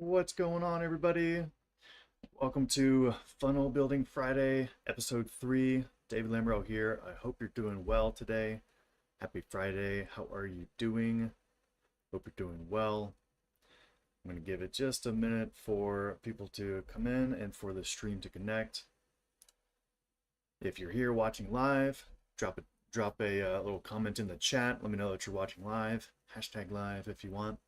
What's going on, everybody? Welcome to Funnel Building Friday, episode 3. David Lambro here. I hope you're doing well today. Happy Friday. How are you doing? Hope you're doing well. I'm going to give it just a minute for people to come in and for the stream to connect. If you're here watching live, drop a little comment in the chat. Let me know that you're watching live. Hashtag live if you want.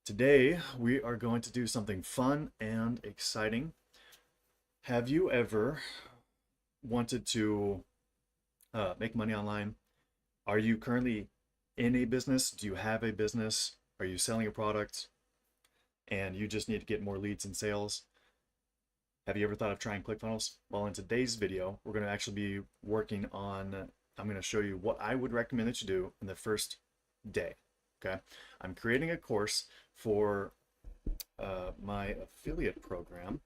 Today, we are going to do something fun and exciting. Have you ever wanted to make money online? Are you currently in a business? Do you have a business? Are you selling a product and you just need to get more leads and sales? Have you ever thought of trying ClickFunnels? Well, in today's video, we're going to actually be working on, I'm going to show you what I would recommend that you do in the first day. Okay, I'm creating a course for my affiliate program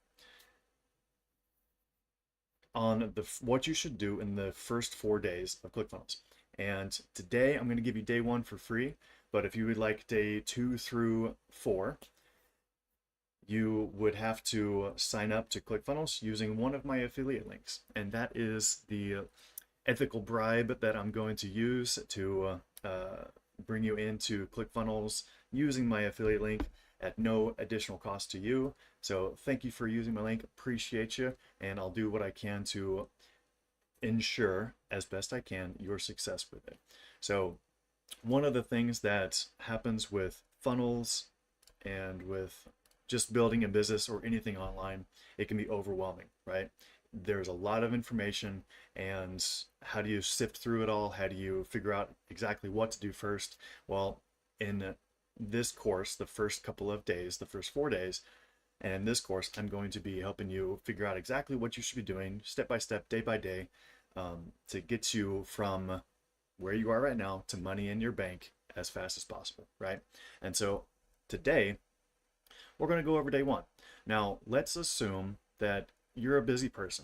on what you should do in the first 4 days of ClickFunnels. And today I'm going to give you day 1 for free, but if you would like day 2 through 4, you would have to sign up to ClickFunnels using one of my affiliate links. And that is the ethical bribe that I'm going to use to bring you into ClickFunnels using my affiliate link at no additional cost to you. So thank you for using my link. Appreciate you. And I'll do what I can to ensure as best I can your success with it. So one of the things that happens with funnels and with just building a business or anything online, it can be overwhelming, right? There's a lot of information, and how do you sift through it all? How do you figure out exactly what to do first? Well, in this course, the first couple of days, the first 4 days, and in this course, I'm going to be helping you figure out exactly what you should be doing step by step, day by day, to get you from where you are right now to money in your bank as fast as possible, right? And so today, we're going to go over day 1. Now, let's assume that you're a busy person,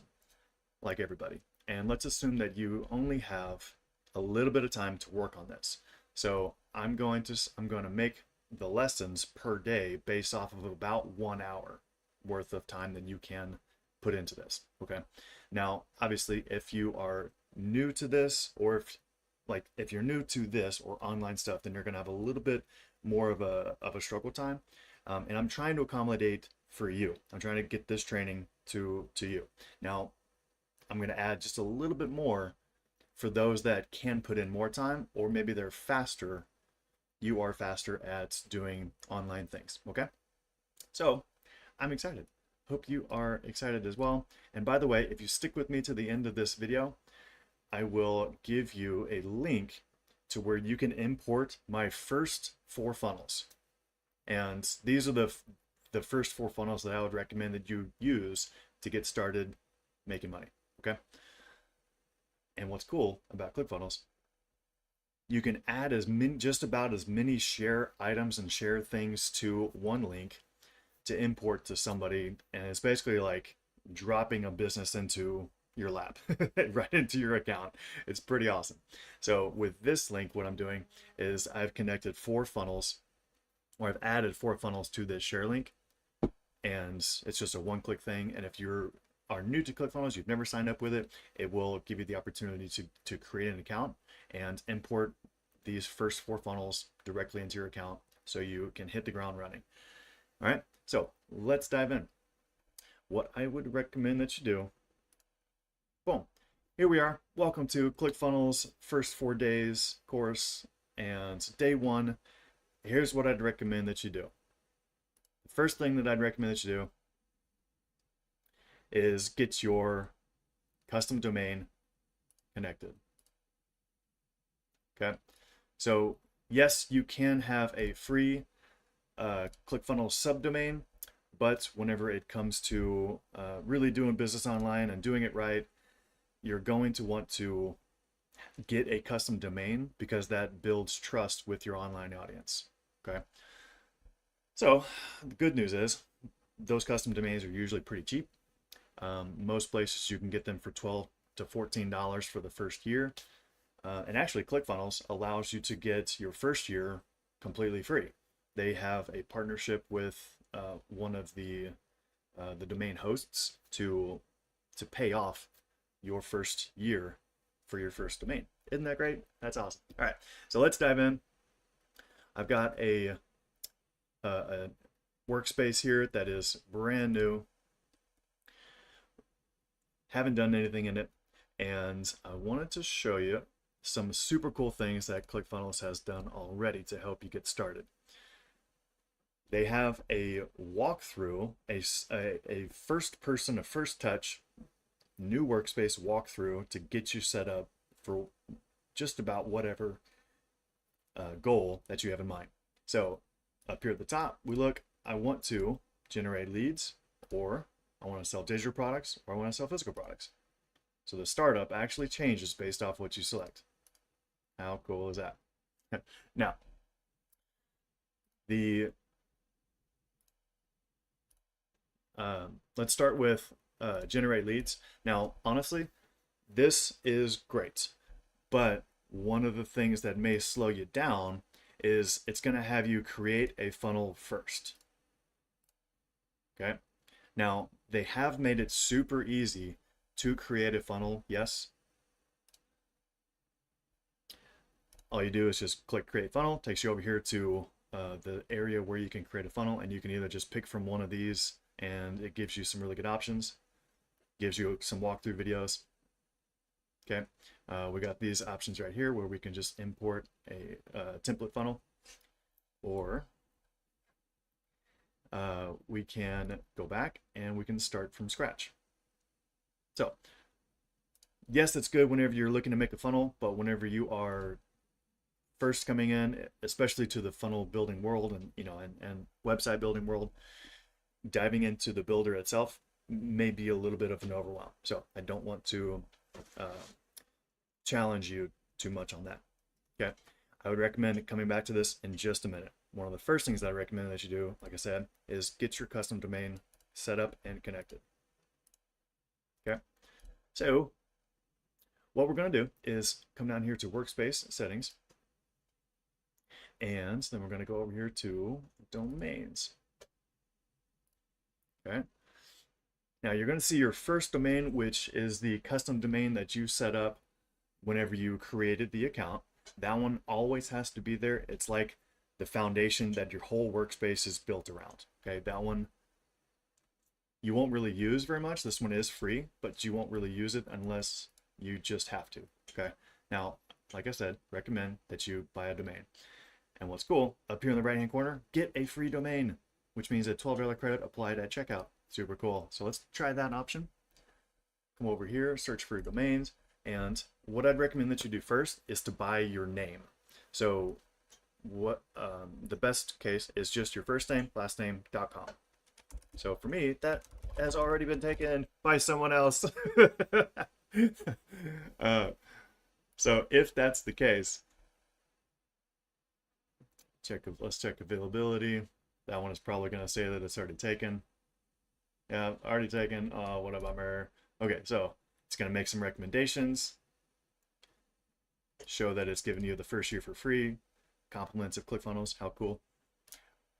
like everybody, and let's assume that you only have a little bit of time to work on this. So I'm going to make the lessons per day based off of about 1 hour worth of time that you can put into this. Okay. Now, obviously, if you are new to this, or if you're new to this or online stuff, then you're going to have a little bit more of a struggle time. And I'm trying to accommodate for you. I'm trying to get this training to you. Now, I'm going to add just a little bit more for those that can put in more time, or maybe they're faster. You are faster at doing online things. Okay. So I'm excited. Hope you are excited as well. And by the way, if you stick with me to the end of this video, I will give you a link to where you can import my first 4 funnels. And these are the first 4 funnels that I would recommend that you use to get started making money. Okay. And what's cool about ClickFunnels, you can add just about as many share items and share things to one link to import to somebody. And it's basically like dropping a business into your lap, right into your account. It's pretty awesome. So with this link, what I'm doing is I've connected 4 funnels, or I've added 4 funnels to this share link, and it's just a one-click thing. And if you are new to ClickFunnels, you've never signed up with it, it will give you the opportunity to create an account and import these first 4 funnels directly into your account so you can hit the ground running. All right, so let's dive in. What I would recommend that you do, boom, here we are. Welcome to ClickFunnels first 4 days course, and day 1. Here's what I'd recommend that you do. The first thing that I'd recommend that you do is get your custom domain connected. Okay. So yes, you can have a free ClickFunnels subdomain, but whenever it comes to really doing business online and doing it right, you're going to want to get a custom domain because that builds trust with your online audience. Okay. So the good news is those custom domains are usually pretty cheap. Most places you can get them for $12 to $14 for the first year. And actually ClickFunnels allows you to get your first year completely free. They have a partnership with one of the domain hosts to pay off your first year for your first domain. Isn't that great? That's awesome. All right, so let's dive in. I've got a workspace here that is brand new. Haven't done anything in it, and I wanted to show you some super cool things that ClickFunnels has done already to help you get started. They have a walkthrough, a first person, a first touch, new workspace walkthrough to get you set up for just about whatever goal that you have in mind. So up here at the top, we look, I want to generate leads, or I want to sell digital products, or I want to sell physical products. So the startup actually changes based off what you select. How cool is that? Now, let's start with generate leads. Now, honestly, this is great, but one of the things that may slow you down is it's going to have you create a funnel first. Okay. Now, they have made it super easy to create a funnel. Yes. All you do is just click create funnel, takes you over here to the area where you can create a funnel, and you can either just pick from one of these, and it gives you some really good options, gives you some walkthrough videos. Okay, we got these options right here where we can just import a template funnel, or we can go back and we can start from scratch. So yes, it's good whenever you're looking to make a funnel, but whenever you are first coming in, especially to the funnel building world and and website building world, diving into the builder itself may be a little bit of an overwhelm. So I don't want to challenge you too much on that. Okay, I would recommend coming back to this in just a minute. One of the first things that I recommend that you do, like I said, is get your custom domain set up and connected. Okay, so what we're going to do is come down here to workspace settings, and then we're going to go over here to domains. Okay, now you're going to see your first domain, which is the custom domain that you set up whenever you created the account. That one always has to be there. It's like the foundation that your whole workspace is built around. Okay, that one you won't really use very much. This one is free, but you won't really use it unless you just have to. Okay, now like I said, recommend that you buy a domain. And what's cool, up here in the right hand corner, get a free domain, which means a $12 credit applied at checkout. Super cool. So let's try that option. Come over here, search for domains, and what I'd recommend that you do first is to buy your name. So what the best case is just your first name, last name.com. So for me, that has already been taken by someone else. So if that's the case, let's check availability. That one is probably going to say that it's already taken. Yeah, already taken. Oh, what a bummer. Okay, so it's going to make some recommendations, show that it's giving you the first year for free, compliments of ClickFunnels. How cool.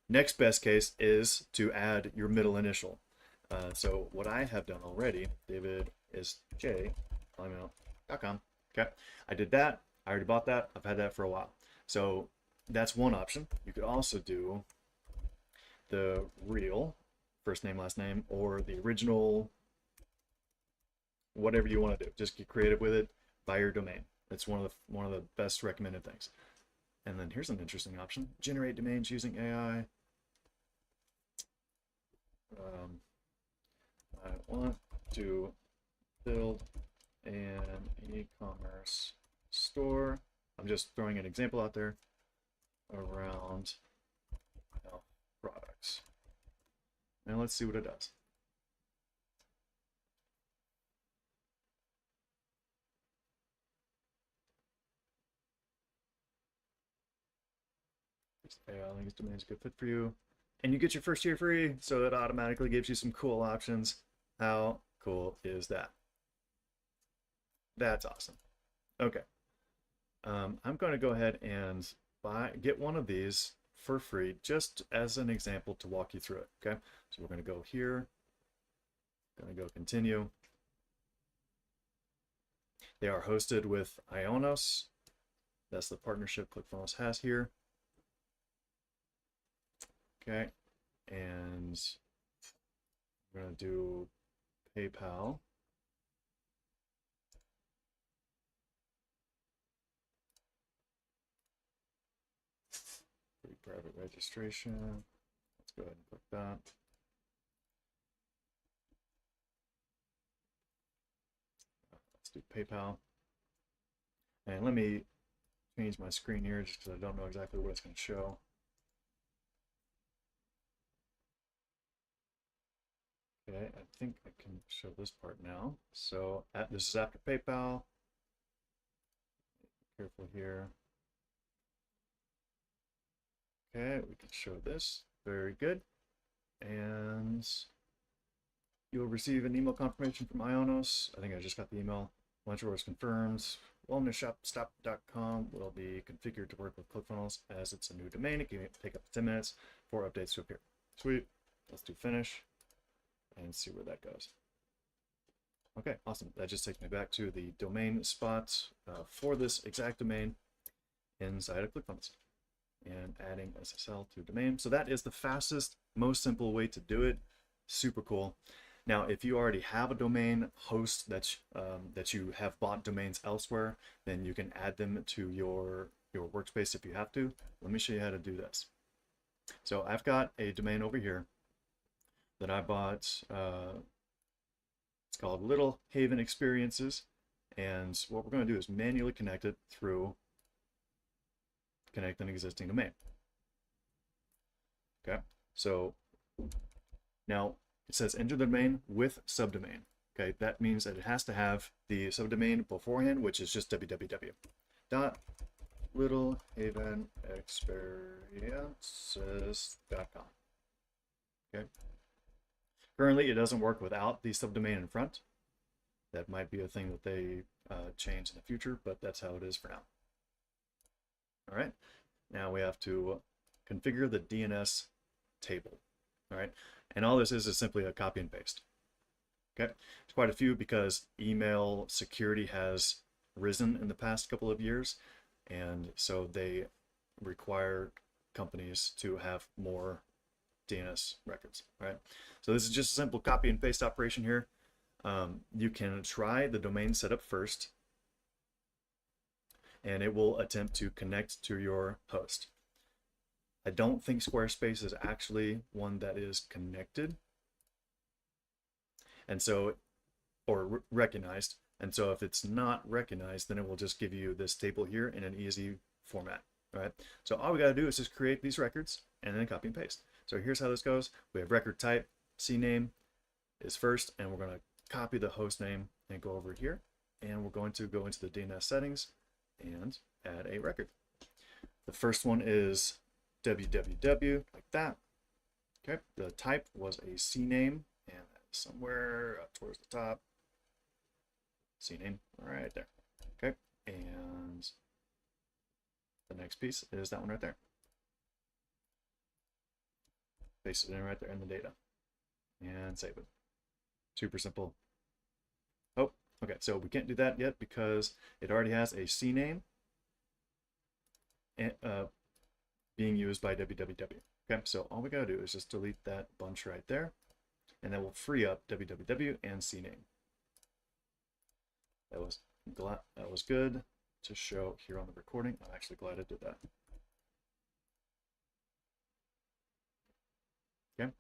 Next best case is to add your middle initial. So what I have done already, David is j.com. Okay, I did that. I already bought that. I've had that for a while. So that's one option. You could also do the real first name, last name, or the original, whatever you want to do. Just get creative with it. Buy your domain. That's one of the best recommended things. And then here's an interesting option: generate domains using AI. I want to build an e-commerce store. I'm just throwing an example out there around products. And let's see what it does. I think this domain is a good fit for you. And you get your first year free, so it automatically gives you some cool options. How cool is that? That's awesome. Okay. I'm going to go ahead and get one of these for free, just as an example to walk you through it. Okay, so we're going to go here, going to go continue. They are hosted with Ionos. That's the partnership ClickFunnels has here. Okay, and we're going to do PayPal. Free private registration. Let's go ahead and click that. Let's do PayPal. And let me change my screen here just because I don't know exactly what it's going to show. Okay, I think I can show this part now. So this is after PayPal. Careful here. Okay, we can show this. Very good. And you'll receive an email confirmation from Ionos. I think I just got the email. Launch orders confirmed. wellnessshopstop.com will be configured to work with ClickFunnels as it's a new domain. It can take up to 10 minutes for updates to appear. Sweet. Let's do finish and see where that goes. Okay, awesome. That just takes me back to the domain spot for this exact domain inside of ClickFunnels and adding SSL to domain. So that is the fastest, most simple way to do it. Super cool. Now, if you already have a domain host that you have bought domains elsewhere, then you can add them to your workspace if you have to. Let me show you how to do this. So I've got a domain over here that I bought. It's called Little Haven Experiences, and what we're going to do is manually connect it through connect an existing domain. Okay, so now it says enter the domain with subdomain. Okay, that means that it has to have the subdomain beforehand, which is just www.littlehavenexperiences.com. Okay. Currently, it doesn't work without the subdomain in front. That might be a thing that they change in the future, but that's how it is for now. All right, now we have to configure the DNS table. All right, and all this is simply a copy and paste. Okay, it's quite a few because email security has risen in the past couple of years, and so they require companies to have more DNS records. All right, so this is just a simple copy and paste operation here. You can try the domain setup first, and it will attempt to connect to your host. I don't think Squarespace is actually one that is connected, and so, or recognized. And so if it's not recognized, then it will just give you this table here in an easy format. All right, so all we got to do is just create these records and then copy and paste. So here's how this goes. We have record type, CNAME is first, and we're going to copy the host name and go over here, and we're going to go into the DNS settings and add a record. The first one is www, like that. Okay, the type was a CNAME, and somewhere up towards the top, CNAME right there. Okay, and the next piece is that one right there. Paste it in right there in the data and save it. Super simple. Oh, okay, so we can't do that yet because it already has a CNAME and, being used by www. Okay, so all we gotta do is just delete that bunch right there, and that will free up www and CNAME. That was good to show here on the recording. I'm actually glad I did that. Okay.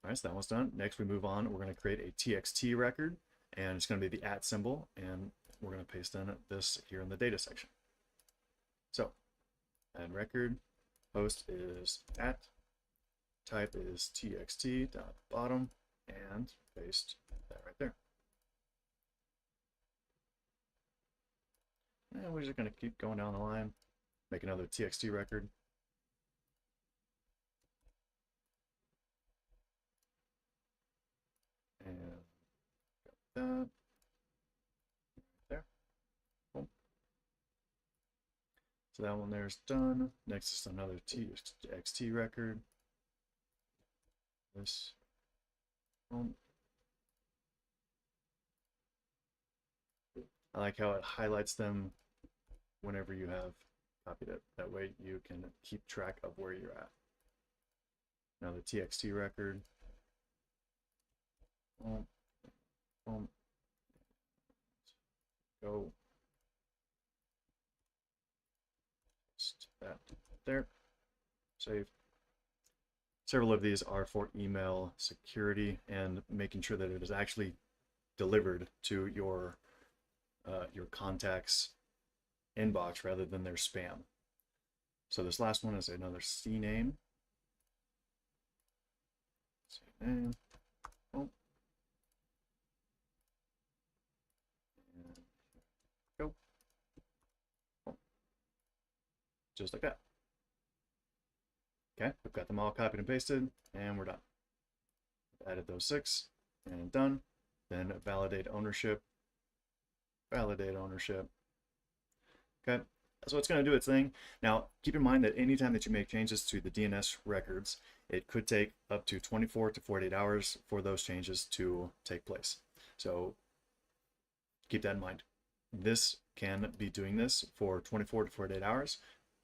All right, so that one's done. Next, we move on. We're going to create a TXT record, and it's going to be the @ symbol, and we're going to paste in this here in the data section. So, add record, host is @ type is TXT dot bottom, and paste that right there. And we're just going to keep going down the line, make another TXT record. And got that there. Cool. So that one there's done. Next is another TXT record. This one. I like how it highlights them whenever you have copied it. That way you can keep track of where you're at. Now the TXT record. Go. Just that there. Save. Several of these are for email security and making sure that it is actually delivered to your contacts inbox rather than their spam. So this last one is another CNAME. CNAME. Oh. And go. Oh. Just like that. Okay, we've got them all copied and pasted, and we're done. Added those 6, and done. Then validate ownership. Validate ownership. Okay, so it's going to do its thing. Now, keep in mind that anytime that you make changes to the DNS records, it could take up to 24 to 48 hours for those changes to take place. So keep that in mind. This can be doing this for 24 to 48 hours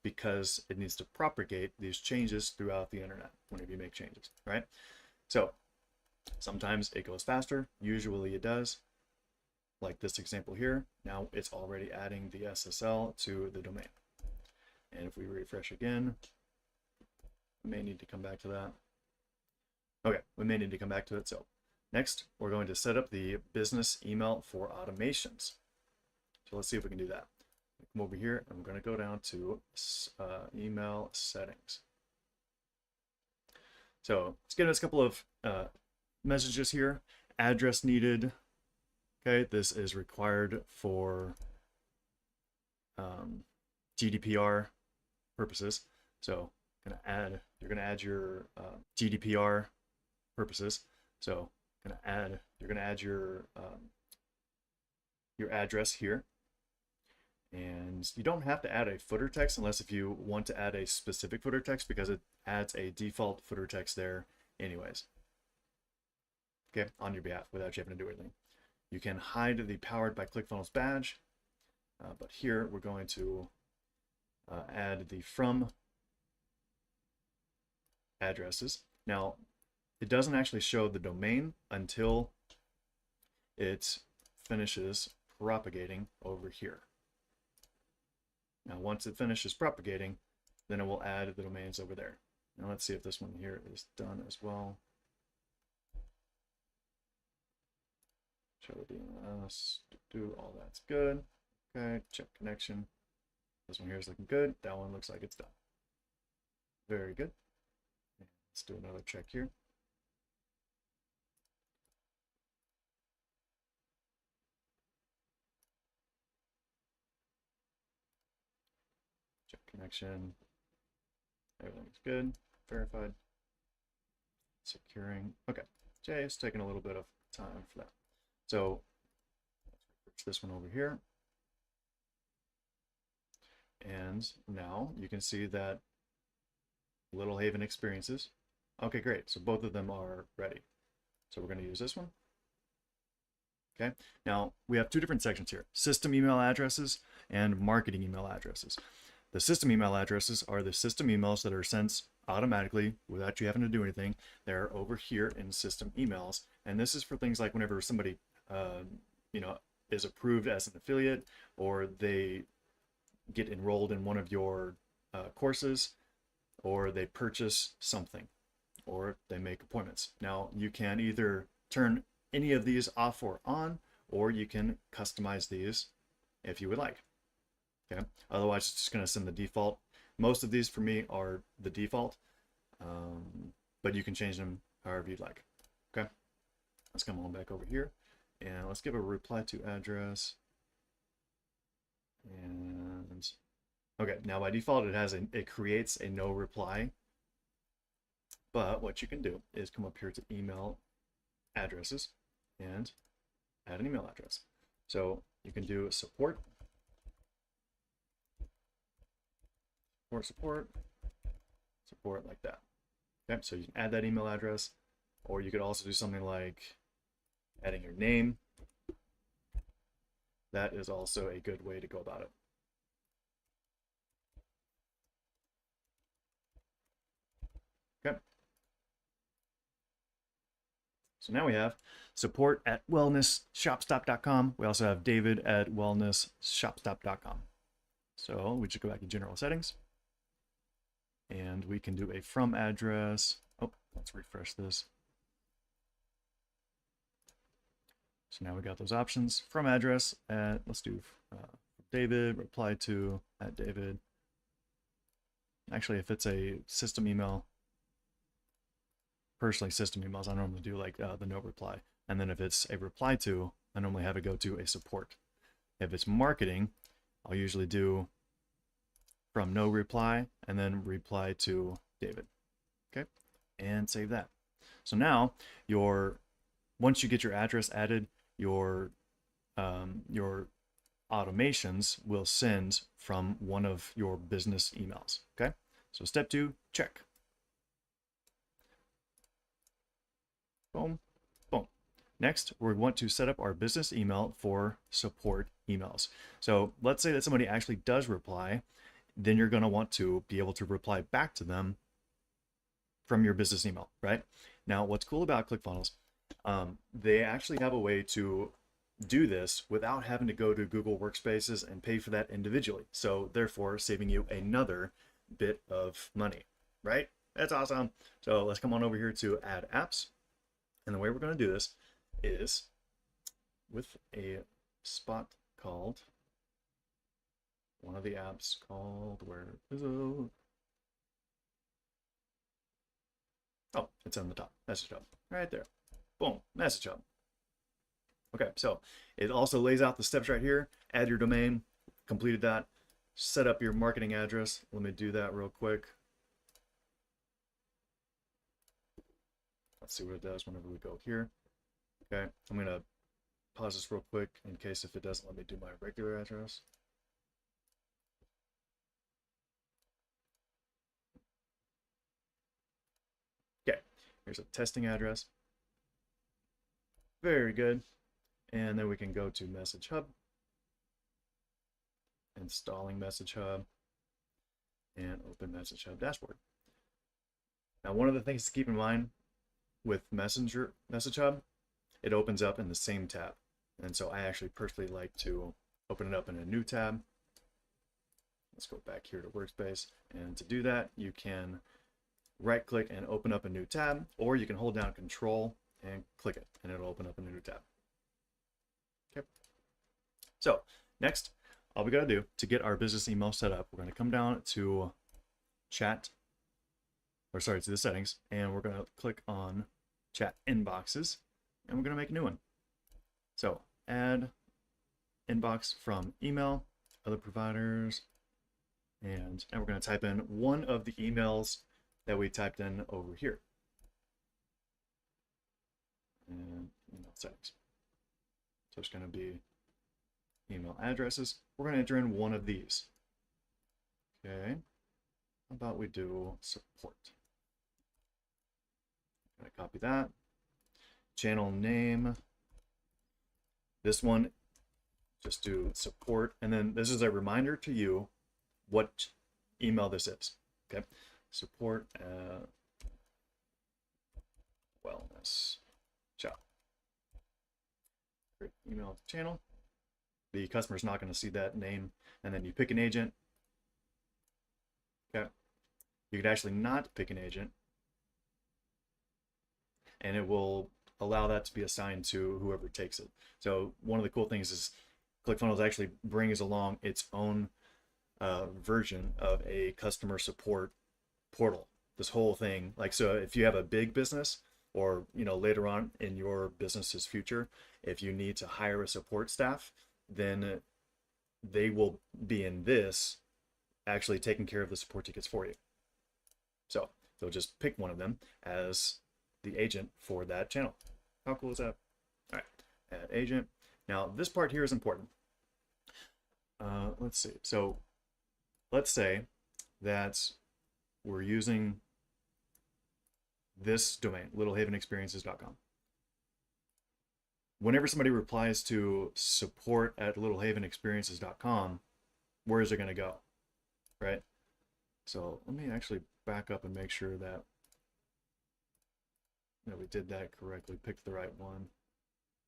because it needs to propagate these changes throughout the internet whenever you make changes, right? So sometimes it goes faster, usually it does. Like this example here, now it's already adding the SSL to the domain. And if we refresh again, we may need to come back to that. Okay, we may need to come back to it. So next, we're going to set up the business email for automations. So let's see if we can do that. Come over here, and we're going to go down to email settings. So it's giving us a couple of messages here. Address needed. Okay, this is required for GDPR purposes. So you're going to add your GDPR purposes. So you're going to add your address here. And you don't have to add a footer text unless if you want to add a specific footer text, because it adds a default footer text there anyways. Okay, on your behalf without you having to do anything. You can hide the Powered by ClickFunnels badge, but here we're going to add the from addresses. Now, it doesn't actually show the domain until it finishes propagating over here. Now, once it finishes propagating, then it will add the domains over there. Now, let's see if this one here is done as well. Show the DNS, do all that's good. Okay, check connection. This one here is looking good. That one looks like it's done. Very good. Let's do another check here. Check connection. Everything's good. Verified. Securing. Okay. Jay, it's taking a little bit of time for that. So let's this one over here. And now you can see that Little Haven experiences. Okay, great. So both of them are ready. So we're going to use this one. Okay. Now we have 2 different sections here: system email addresses and marketing email addresses. The system email addresses are the system emails that are sent automatically without you having to do anything. They're over here in system emails. And this is for things like whenever somebody, is approved as an affiliate, or they get enrolled in one of your courses, or they purchase something, or they make appointments. Now you can either turn any of these off or on, or you can customize these if you would like. Okay. Otherwise, it's just going to send the default. Most of these for me are the default, but you can change them however you'd like. Okay. Let's come on back over here, and let's give a reply to address. And okay, now by default it creates a no reply. But what you can do is come up here to email addresses and add an email address. So you can do support support like that. Okay, so you can add that email address, or you could also do something like adding your name. That is also a good way to go about it. Okay. So now we have support at wellnessshopstop.com. We also have David at wellnessshopstop.com. So we just go back to general settings and we can do a from address. Oh, let's refresh this. So now we got those options. From address at, let's do David, reply to at David. Actually, if it's a system email, personally system emails, I normally do like the no reply. And then if it's a reply to, I normally have it go to a support. If it's marketing, I'll usually do from no reply and then reply to David. Okay, and save that. So now once you get your address added, your automations will send from one of your business emails. Okay, so step 2, check. Boom, boom. Next, we want to set up our business email for support emails. So let's say that somebody actually does reply, then you're going to want to be able to reply back to them from your business email, right? Now, what's cool about ClickFunnels, they actually have a way to do this without having to go to Google Workspaces and pay for that individually. So therefore, saving you another bit of money, right? That's awesome. So let's come on over here to Add Apps. And the way we're going to do this is with a spot called, one of the apps called, where is it? Oh, it's on the top, Message Hub, right there. Boom, Message Hub. Okay, so it also lays out the steps right here. Add your domain, completed that. Set up your marketing address. Let me do that real quick. Let's see what it does whenever we go here. Okay, I'm gonna pause this real quick in case if it doesn't let me do my regular address. Okay, here's a testing address. Very good. And then we can go to Message Hub, installing Message Hub, and open Message Hub dashboard. Now, one of the things to keep in mind with Message Hub, it opens up in the same tab. And so I actually personally like to open it up in a new tab. Let's go back here to Workspace. And to do that, you can right click and open up a new tab, or you can hold down Control and click it, and it'll open up a new tab. Okay. So next, all we got to do to get our business email set up, we're going to come down to to the settings, and we're going to click on chat inboxes, and we're going to make a new one. So add inbox from email, other providers, and we're going to type in one of the emails that we typed in over here. And email settings. So it's going to be email addresses. We're going to enter in one of these. Okay. How about we do support? I'm going to copy that. Channel name. This one, just do support. And then this is a reminder to you what email this is. Okay. Support wellness shop. Create email channel. The customer's not going to see that name, and then you pick an agent. Okay. You could actually not pick an agent, and it will allow that to be assigned to whoever takes it. So one of the cool things is ClickFunnels actually brings along its own version of a customer support portal. This whole thing, like, so if you have a big business, or later on in your business's future, if you need to hire a support staff, then they will be in this actually taking care of the support tickets for you. So they'll just pick one of them as the agent for that channel. How cool is that? All right, add agent. Now this part here is important. Let's see. So let's say that we're using this domain, littlehavenexperiences.com. Whenever somebody replies to support@littlehavenexperiences.com, where is it going to go, right? So let me actually back up and make sure that we did that correctly, picked the right one.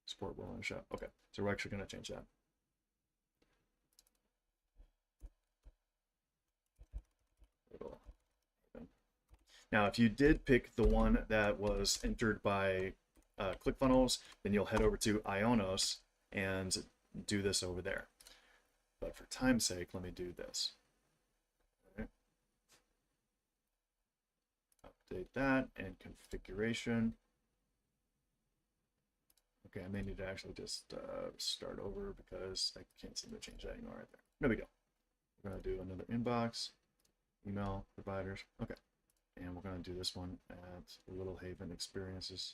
Support will and shop. Okay, so we're actually going to change that. Now, if you did pick the one that was entered by ClickFunnels, then you'll head over to Ionos and do this over there. But for time's sake, let me do this. Okay. Update that and configuration. Okay, I may need to actually just start over because I can't seem to change that anymore right there. No big deal. We're going to do another inbox, email providers. Okay. And we're going to do this one at Little Haven Experiences.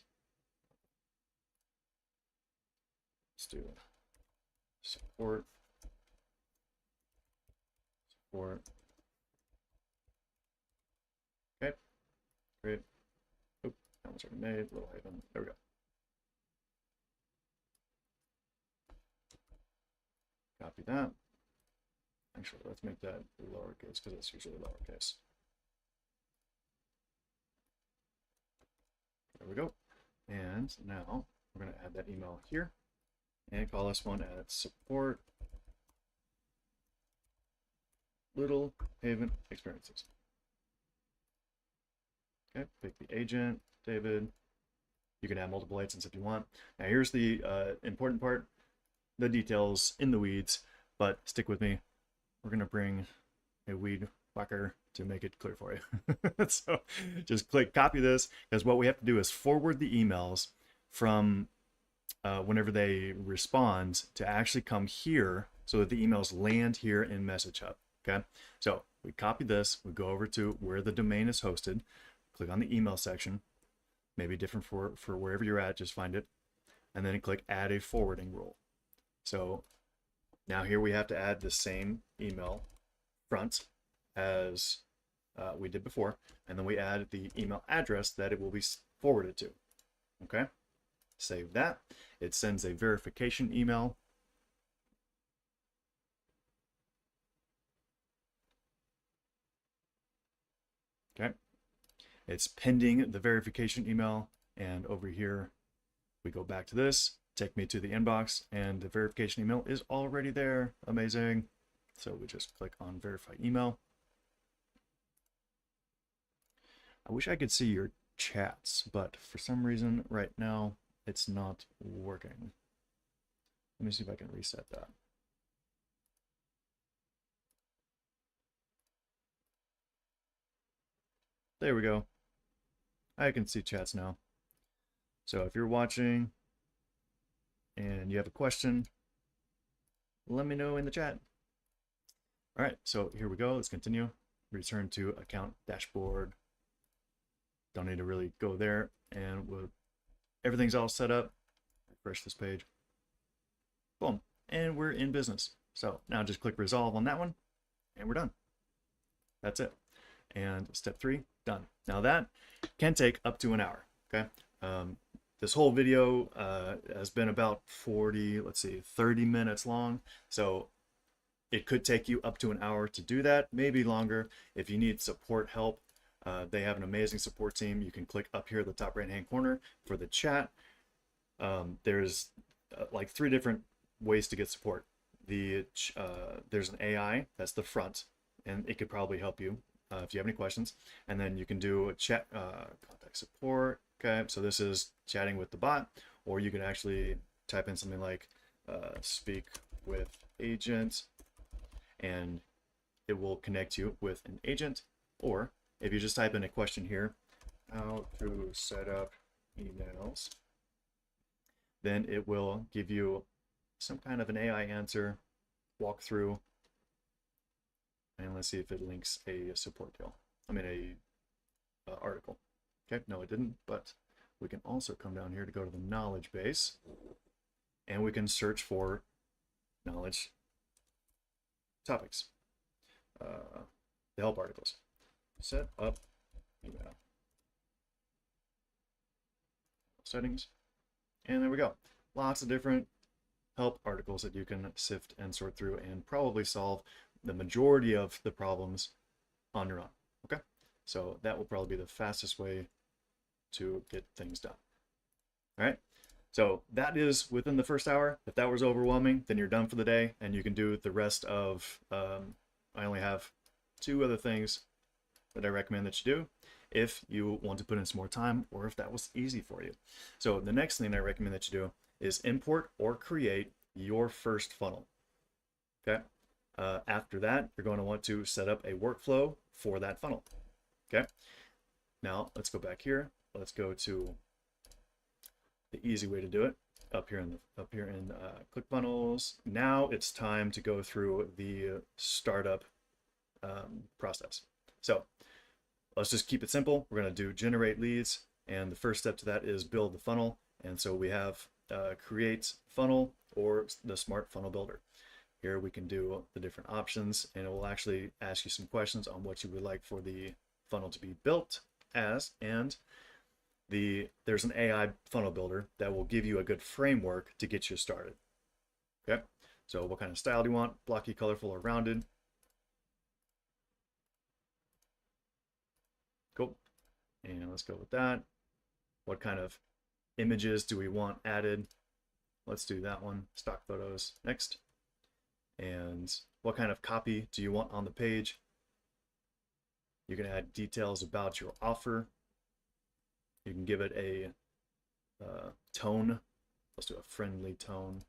Let's do support. Okay, great. Oop, that one's already made. Little Haven. There we go. Copy that. Actually, let's make that lowercase because it's usually lowercase. There we go. And now we're going to add that email here and call this one at support Little Haven Experiences. Okay, pick the agent, David. You can add multiple agents if you want. Now here's the important part, the details in the weeds, but stick with me. We're going to bring a weed whacker to make it clear for you. So just click copy this, because what we have to do is forward the emails from whenever they respond to actually come here so that the emails land here in Message Hub. Okay, so we copy this, we go over to where the domain is hosted, click on the email section, maybe different for wherever you're at, just find it, and then click add a forwarding rule. So now here we have to add the same email front as we did before, and then we add the email address that it will be forwarded to. Okay, save that. It sends a verification email. Okay, it's pending the verification email, and over here we go back to this, take me to the inbox, and the verification email is already there. Amazing. So we just click on verify email. I wish I could see your chats, but for some reason right now it's not working. Let me see if I can reset that. There we go. I can see chats now. So if you're watching and you have a question, let me know in the chat. All right, so here we go. Let's continue. Return to account dashboard. Don't need to really go there, and everything's all set up. Refresh this page. Boom, and we're in business. So now just click resolve on that one, and we're done. That's it. And step 3, done. Now that can take up to an hour. Okay. This whole video has been about 30 minutes long. So it could take you up to an hour to do that, maybe longer. If you need support help, they have an amazing support team. You can click up here at the top right hand corner for the chat. There's like 3 different ways to get support. There's an AI, that's the front, and it could probably help you if you have any questions. And then you can do a chat, contact support. Okay, so this is chatting with the bot, or you can actually type in something like speak with agent, and it will connect you with an agent. Or if you just type in a question here, how to set up emails, then it will give you some kind of an AI answer, walk through, and let's see if it links a support deal. I mean a article. Okay, no it didn't, but we can also come down here to go to the knowledge base, and we can search for knowledge topics. the help articles. Set up email settings. And there we go. Lots of different help articles that you can sift and sort through and probably solve the majority of the problems on your own. Okay, so that will probably be the fastest way to get things done. All right, so that is within the first hour. If that was overwhelming, then you're done for the day and you can do the rest of, I only have 2 other things that I recommend that you do if you want to put in some more time or if that was easy for you. So the next thing I recommend that you do is import or create your first funnel. Okay. After that, you're going to want to set up a workflow for that funnel. Okay. Now let's go back here. Let's go to the easy way to do it up here in ClickFunnels. Now it's time to go through the startup process. So let's just keep it simple. We're going to do generate leads, and the first step to that is build the funnel. And so we have create funnel or the smart funnel builder. Here we can do the different options, and it will actually ask you some questions on what you would like for the funnel to be built as. And there's an AI funnel builder that will give you a good framework to get you started. Okay, so what kind of style do you want? Blocky, colorful, or rounded? Cool. And let's go with that. What kind of images do we want added? Let's do that one. Stock photos next. And what kind of copy do you want on the page? You can add details about your offer. You can give it a tone. Let's do a friendly tone.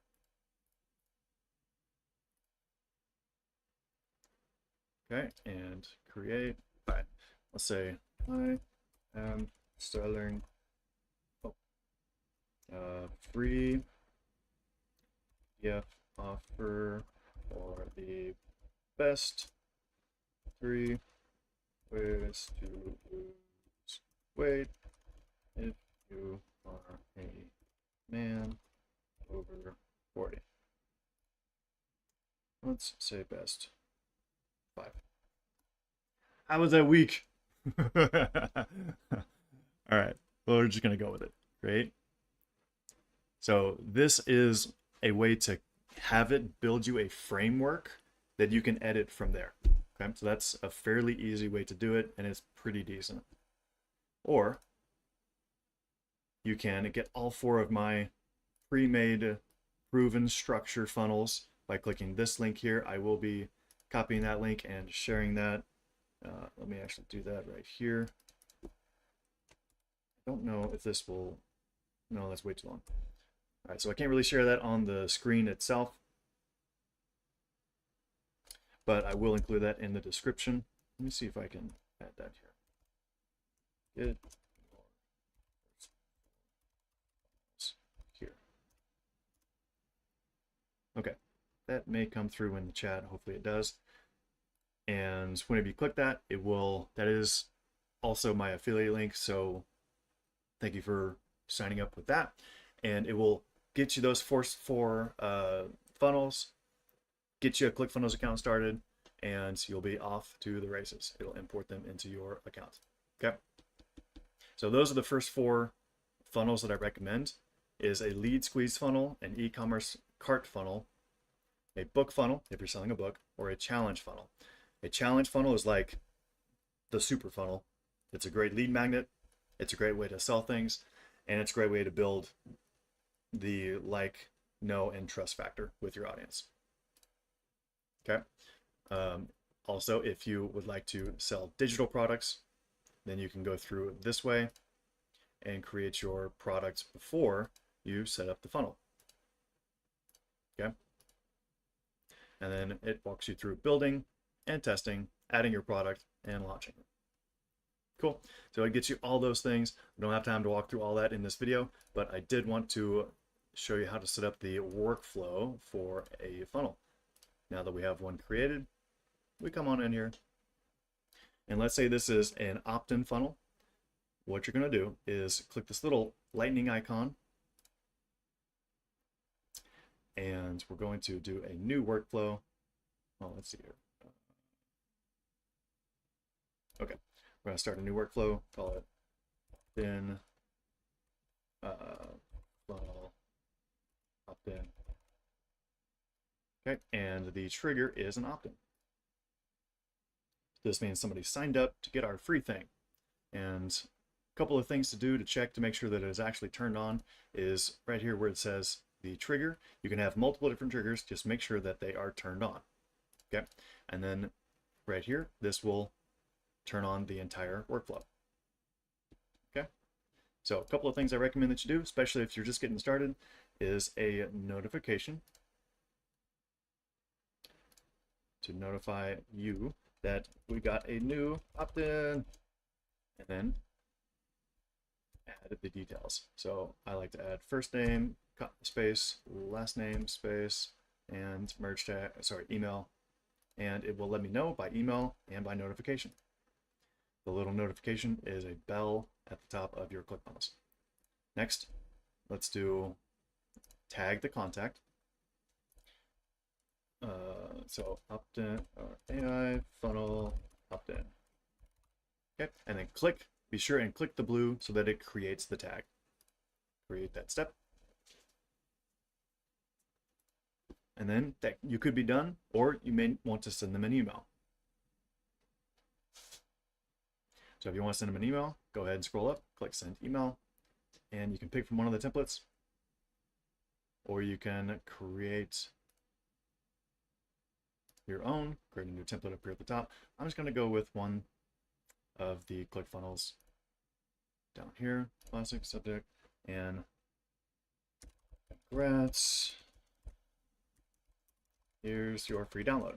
Okay, and create. All right, let's say I am selling free PDF offer for the best 3 ways to lose weight if you are a man over 40. Let's say best 5. How was that week? All right, well, we're just gonna go with it. Great. So this is a way to have it build you a framework that you can edit from there. Okay, so that's a fairly easy way to do it, and it's pretty decent. Or you can get all 4 of my pre-made proven structure funnels by clicking this link here. I will be copying that link and sharing that. Let me actually do that right here. I don't know if this will, no, that's way too long. All right, so I can't really share that on the screen itself, but I will include that in the description. Let me see if I can add that here. Get here. Okay, that may come through in the chat. Hopefully it does. And whenever you click that, it will, that is also my affiliate link. So thank you for signing up with that. And it will get you those first 4 funnels, get you a ClickFunnels account started, and you'll be off to the races. It'll import them into your account. Okay. So those are the first 4 funnels that I recommend: is a lead squeeze funnel, an e-commerce cart funnel, a book funnel if you're selling a book, or a challenge funnel. A challenge funnel is like the super funnel. It's a great lead magnet. It's a great way to sell things, and it's a great way to build the like, know, and trust factor with your audience. Okay. Also, if you would like to sell digital products, then you can go through this way and create your products before you set up the funnel. Okay. And then it walks you through building and testing, adding your product, and launching it. Cool. So it gets you all those things. I don't have time to walk through all that in this video, but I did want to show you how to set up the workflow for a funnel. Now that we have one created, we come on in here, and let's say this is an opt-in funnel. What you're going to do is click this little lightning icon, and we're going to do a new workflow. Well, let's see here. Okay, we're gonna start a new workflow, call it opt-in, funnel, opt-in. Okay, and the trigger is an opt-in. This means somebody signed up to get our free thing. And a couple of things to do to check to make sure that it is actually turned on is right here where it says the trigger. You can have multiple different triggers, just make sure that they are turned on. Okay, and then right here, this will turn on the entire workflow. Okay, so a couple of things I recommend that you do, especially if you're just getting started, is a notification to notify you that we got a new opt-in, and then add the details. So I like to add first name, space, last name, space, and merge tag, sorry, email, and it will let me know by email and by notification. The little notification is a bell at the top of your ClickFunnels. Next, let's do tag the contact. So opt-in or AI funnel opt-in. Okay, and then be sure and click the blue so that it creates the tag. Create that step. And then that you could be done, or you may want to send them an email. So if you want to send them an email, go ahead and scroll up, click send email, and you can pick from one of the templates, or you can create your own, create a new template up here at the top. I'm just going to go with one of the ClickFunnels down here, classic subject, and congrats, here's your free download.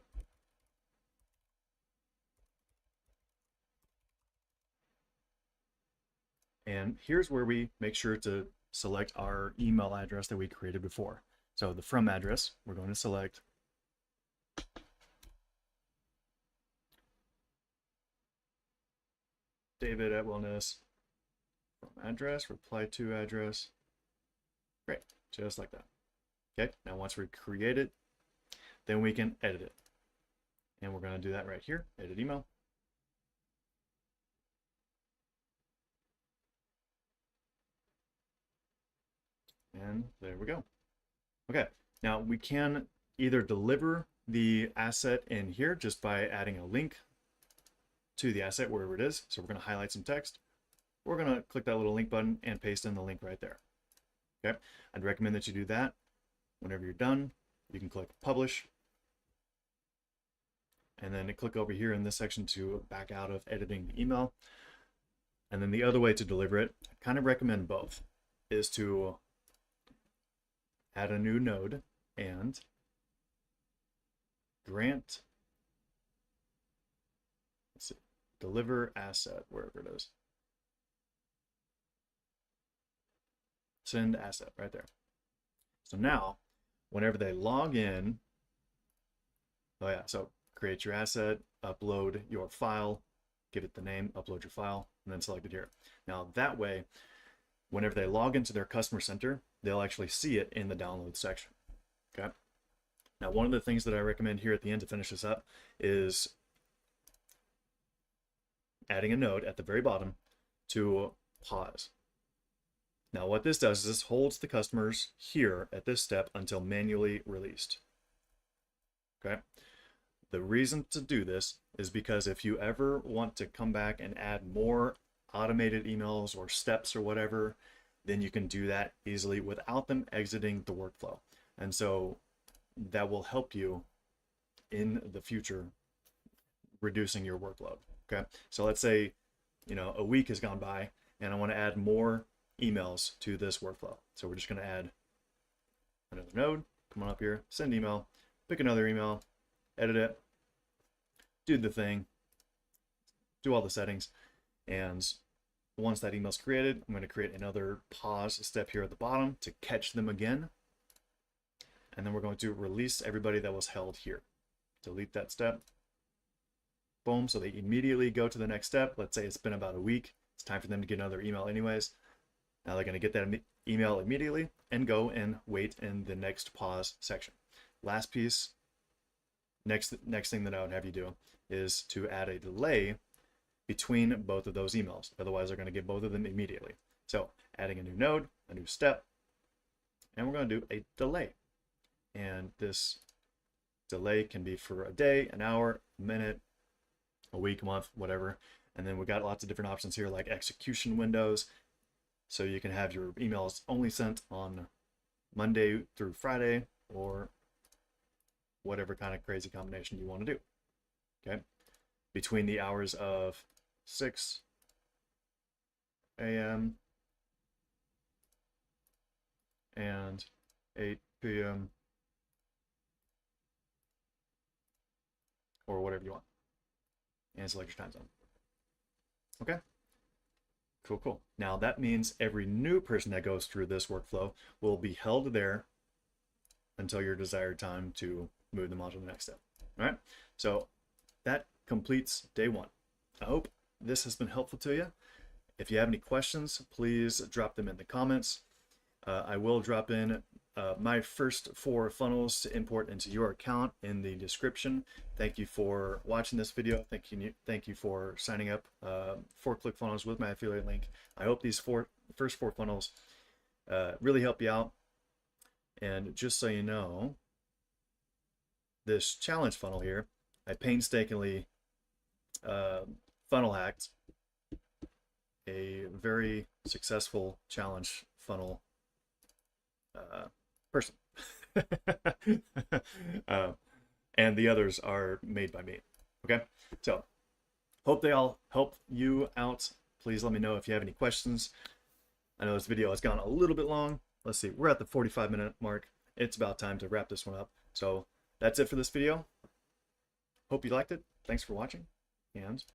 And here's where we make sure to select our email address that we created before. So the from address, we're going to select David at Wellness, from address, reply to address. Great, just like that. Okay, now once we create it, then we can edit it. And we're going to do that right here, edit email. And there we go. Okay, now we can either deliver the asset in here just by adding a link to the asset wherever it is. So we're going to highlight some text. We're going to click that little link button and paste in the link right there. Okay, I'd recommend that you do that. Whenever you're done, you can click publish. And then click over here in this section to back out of editing the email. And then the other way to deliver it, I kind of recommend both, is to add a new node and grant, let's see, deliver asset, wherever it is. Send asset right there. So now, whenever they log in, oh yeah, so create your asset, upload your file, give it the name, upload your file, and then select it here. Now that way, whenever they log into their customer center, they'll actually see it in the download section. Okay. Now, one of the things that I recommend here at the end to finish this up is adding a node at the very bottom to pause. Now, what this does is this holds the customers here at this step until manually released. Okay. The reason to do this is because if you ever want to come back and add more automated emails or steps or whatever, then you can do that easily without them exiting the workflow. And so that will help you in the future reducing your workload. Okay. So let's say, a week has gone by and I want to add more emails to this workflow. So we're just going to add another node, come on up here, send email, pick another email, edit it, do the thing, do all the settings. And once that email is created, I'm going to create another pause step here at the bottom to catch them again. And then we're going to release everybody that was held here. Delete that step. Boom. So they immediately go to the next step. Let's say it's been about a week. It's time for them to get another email anyways. Now they're going to get that email immediately and go and wait in the next pause section. Last piece, next thing that I would have you do is to add a delay between both of those emails. Otherwise, they're going to get both of them immediately. So adding a new node, a new step, and we're going to do a delay. And this delay can be for a day, an hour, a minute, a week, a month, whatever. And then we got lots of different options here like execution windows. So you can have your emails only sent on Monday through Friday or whatever kind of crazy combination you want to do. Okay. Between the hours of 6 a.m. and 8 p.m. or whatever you want, and select your time zone. Okay, cool. Now that means every new person that goes through this workflow will be held there until your desired time to move them on to the next step. All right, so that completes day one. I hope this has been helpful to you. If you have any questions, please drop them in the comments. I will drop in my first 4 funnels to import into your account in the description. Thank you for watching this video. Thank you for signing up for ClickFunnels with my affiliate link. I hope these first 4 funnels really help you out. And just so you know, this challenge funnel here, I painstakingly funnel hacked a very successful challenge funnel person. And the others are made by me. Okay, so hope they all help you out. Please let me know if you have any questions. I know this video has gone a little bit long. Let's see, we're at the 45-minute mark. It's about time to wrap this one up. So that's it for this video. Hope you liked it. Thanks for watching, and